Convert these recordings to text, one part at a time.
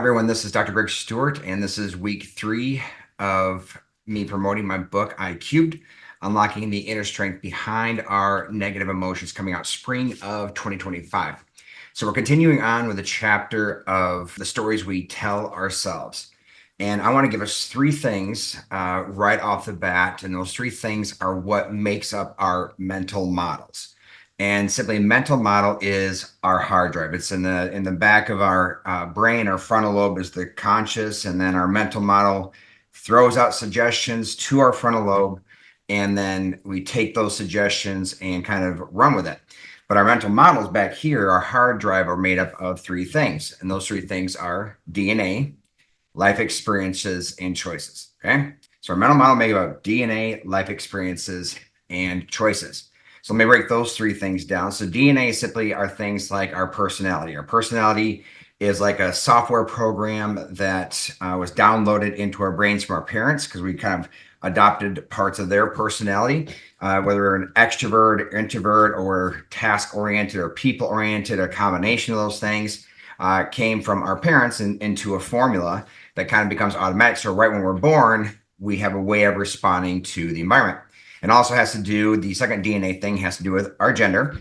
everyone, this is Dr. Greg Stewart, and this is week 3 of me promoting my book, I Cubed, Unlocking the Inner Strength Behind Our Negative Emotions, coming out spring of 2025. So we're continuing on with the chapter of the stories we tell ourselves. And I want to give us 3 things right off the bat, and those 3 things are what makes up our mental models. And simply, mental model is our hard drive. It's in the back of our brain. Our frontal lobe is the conscious, and then our mental model throws out suggestions to our frontal lobe, and then we take those suggestions and kind of run with it. But our mental models back here, our hard drive, are made up of 3 things, and those 3 things are DNA, life experiences, and choices. Okay, so our mental model made up of DNA, life experiences, and choices. So let me break those 3 things down. So DNA simply are things like our personality. Our personality is like a software program that was downloaded into our brains from our parents, because we kind of adopted parts of their personality, whether we're an extrovert, introvert, or task-oriented or people-oriented, a combination of those things came from our parents into a formula that kind of becomes automatic. So right when we're born, we have a way of responding to the environment. And also has to do, the second DNA thing has to do with our gender,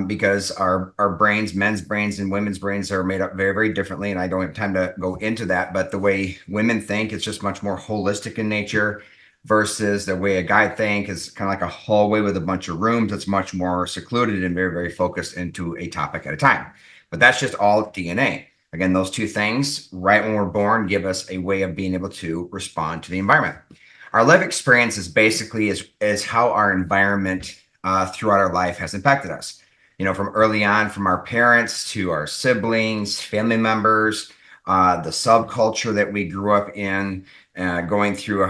because our brains, men's brains and women's brains, are made up very, very differently. And I don't have time to go into that, but the way women think, it's just much more holistic in nature, versus the way a guy think is kind of like a hallway with a bunch of rooms. It's much more secluded and very, very focused into a topic at a time. But that's just all DNA. Again, those 2 things, right when we're born, give us a way of being able to respond to the environment. Our life experience is basically is how our environment throughout our life has impacted us. You know, from early on, from our parents to our siblings, family members, the subculture that we grew up in, going through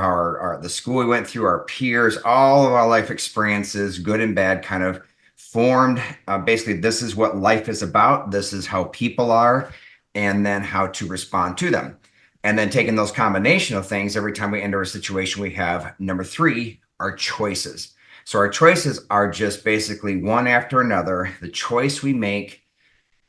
the school we went through, our peers, all of our life experiences, good and bad, kind of formed. Basically, this is what life is about. This is how people are, and then how to respond to them. And then taking those combination of things, every time we enter a situation, we have number 3, our choices. So our choices are just basically one after another, the choice we make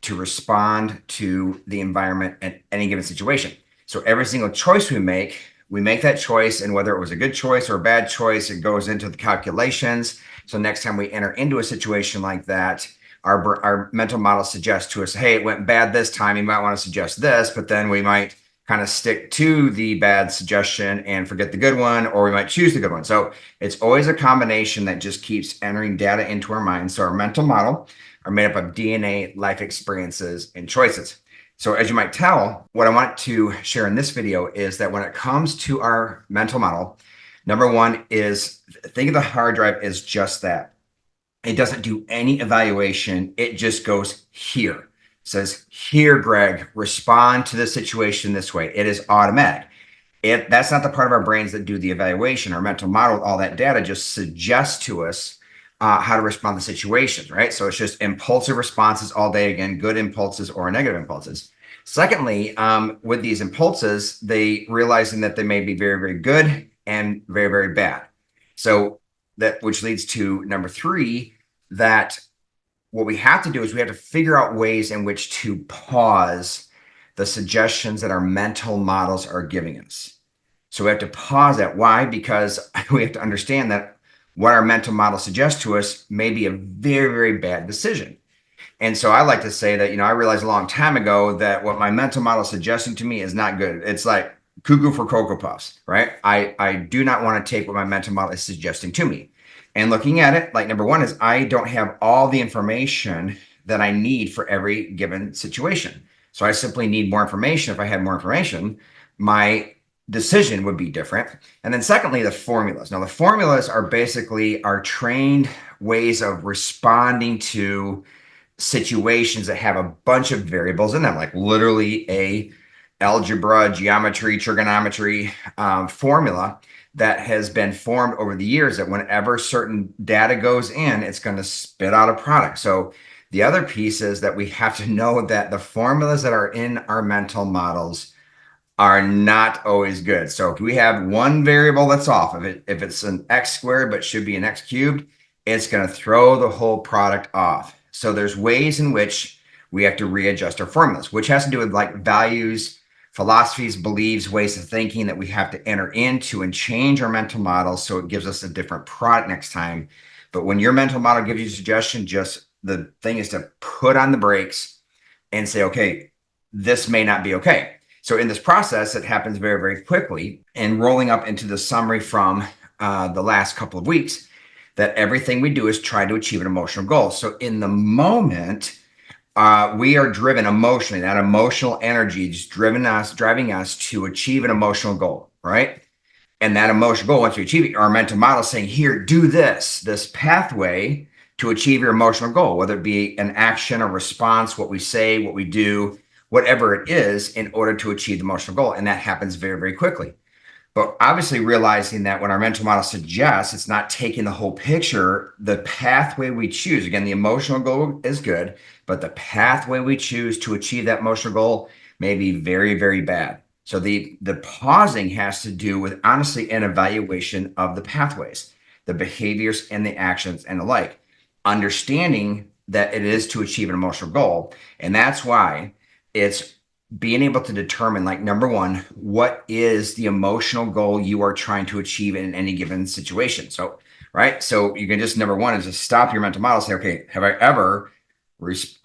to respond to the environment at any given situation. So every single choice we make that choice, and whether it was a good choice or a bad choice, it goes into the calculations. So next time we enter into a situation like that, our mental model suggests to us, hey, it went bad this time, you might want to suggest this, but then we might kind of stick to the bad suggestion and forget the good one, or we might choose the good one. So it's always a combination that just keeps entering data into our mind. So our mental model are made up of DNA, life experiences, and choices. So as you might tell, what I want to share in this video is that when it comes to our mental model, number 1 is, think of the hard drive as just that. It doesn't do any evaluation. It just goes here. Says, here, Greg, respond to the situation this way. It is automatic. That's not the part of our brains that do the evaluation. Our mental model, all that data just suggests to us how to respond to situations, right? So it's just impulsive responses all day, again, good impulses or negative impulses. Secondly, with these impulses, they realizing that they may be very, very good and very, very bad. So that, which leads to number 3, that what we have to do is we have to figure out ways in which to pause the suggestions that our mental models are giving us. So we have to pause that. Why? Because we have to understand that what our mental model suggests to us may be a very, very bad decision. And so I like to say that, I realized a long time ago that what my mental model is suggesting to me is not good. It's like cuckoo for Cocoa Puffs, right? I do not want to take what my mental model is suggesting to me. And looking at it, like, number 1 is I don't have all the information that I need for every given situation. So I simply need more information. If I had more information, my decision would be different. And then secondly, the formulas. Now, the formulas are basically our trained ways of responding to situations that have a bunch of variables in them, like literally a algebra, geometry, trigonometry formula that has been formed over the years, that whenever certain data goes in, it's going to spit out a product. So the other piece is that we have to know that the formulas that are in our mental models are not always good. So if we have one variable that's off, if it's an x squared but should be an x cubed, it's going to throw the whole product off. So there's ways in which we have to readjust our formulas, which has to do with like values philosophies, beliefs, ways of thinking that we have to enter into and change our mental model so it gives us a different product next time. But when your mental model gives you a suggestion, just the thing is to put on the brakes and say, okay, this may not be okay. So in this process, it happens very, very quickly. And rolling up into the summary from the last couple of weeks, that everything we do is try to achieve an emotional goal. So in the moment, we are driven emotionally. That emotional energy is driving us to achieve an emotional goal, right? And that emotional goal, once you achieve it, our mental model is saying, here, do this pathway to achieve your emotional goal, whether it be an action, a response, what we say, what we do, whatever it is, in order to achieve the emotional goal. And that happens very, very quickly. But obviously realizing that when our mental model suggests, it's not taking the whole picture, the pathway we choose, again, the emotional goal is good, but the pathway we choose to achieve that emotional goal may be very, very bad. So the pausing has to do with honestly an evaluation of the pathways, the behaviors and the actions and the like, understanding that it is to achieve an emotional goal. And that's why it's being able to determine, like, number one, what is the emotional goal you are trying to achieve in any given situation. So, right. So you can just, number one is just stop your mental model, say, okay, have I ever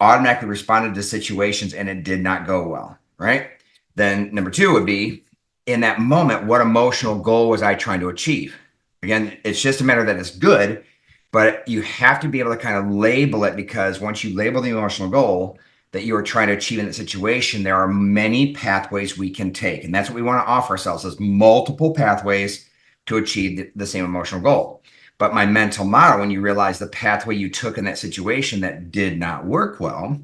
automatically responded to situations and it did not go well? Right. Then number two would be, in that moment, what emotional goal was I trying to achieve? Again, it's just a matter that it's good, but you have to be able to kind of label it, because once you label the emotional goal that you are trying to achieve in that situation, there are many pathways we can take. And that's what we want to offer ourselves, is multiple pathways to achieve the same emotional goal. But my mental model, when you realize the pathway you took in that situation that did not work well,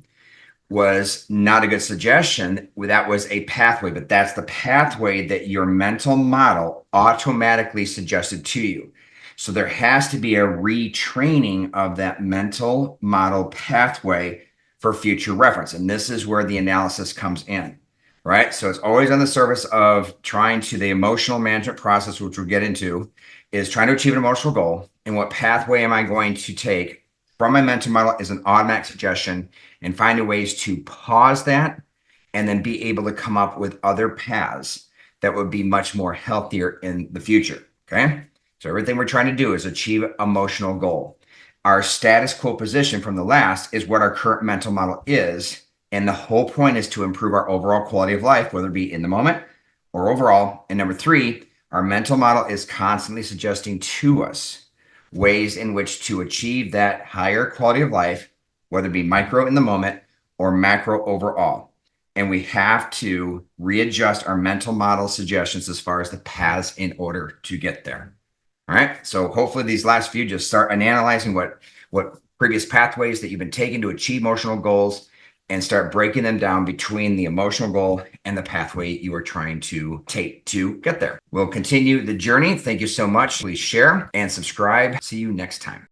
was not a good suggestion. That was a pathway, but that's the pathway that your mental model automatically suggested to you. So there has to be a retraining of that mental model pathway for future reference. And this is where the analysis comes in, right? So it's always on the surface of trying to, the emotional management process, which we'll get into, is trying to achieve an emotional goal. And what pathway am I going to take from my mental model is an automatic suggestion, and finding ways to pause that and then be able to come up with other paths that would be much more healthier in the future. Okay. So everything we're trying to do is achieve emotional goal. Our status quo position from the last is what our current mental model is. And the whole point is to improve our overall quality of life, whether it be in the moment or overall. And number three, our mental model is constantly suggesting to us ways in which to achieve that higher quality of life, whether it be micro in the moment or macro overall. And we have to readjust our mental model suggestions as far as the paths in order to get there. All right. So hopefully these last few just start analyzing what previous pathways that you've been taking to achieve emotional goals, and start breaking them down between the emotional goal and the pathway you are trying to take to get there. We'll continue the journey. Thank you so much. Please share and subscribe. See you next time.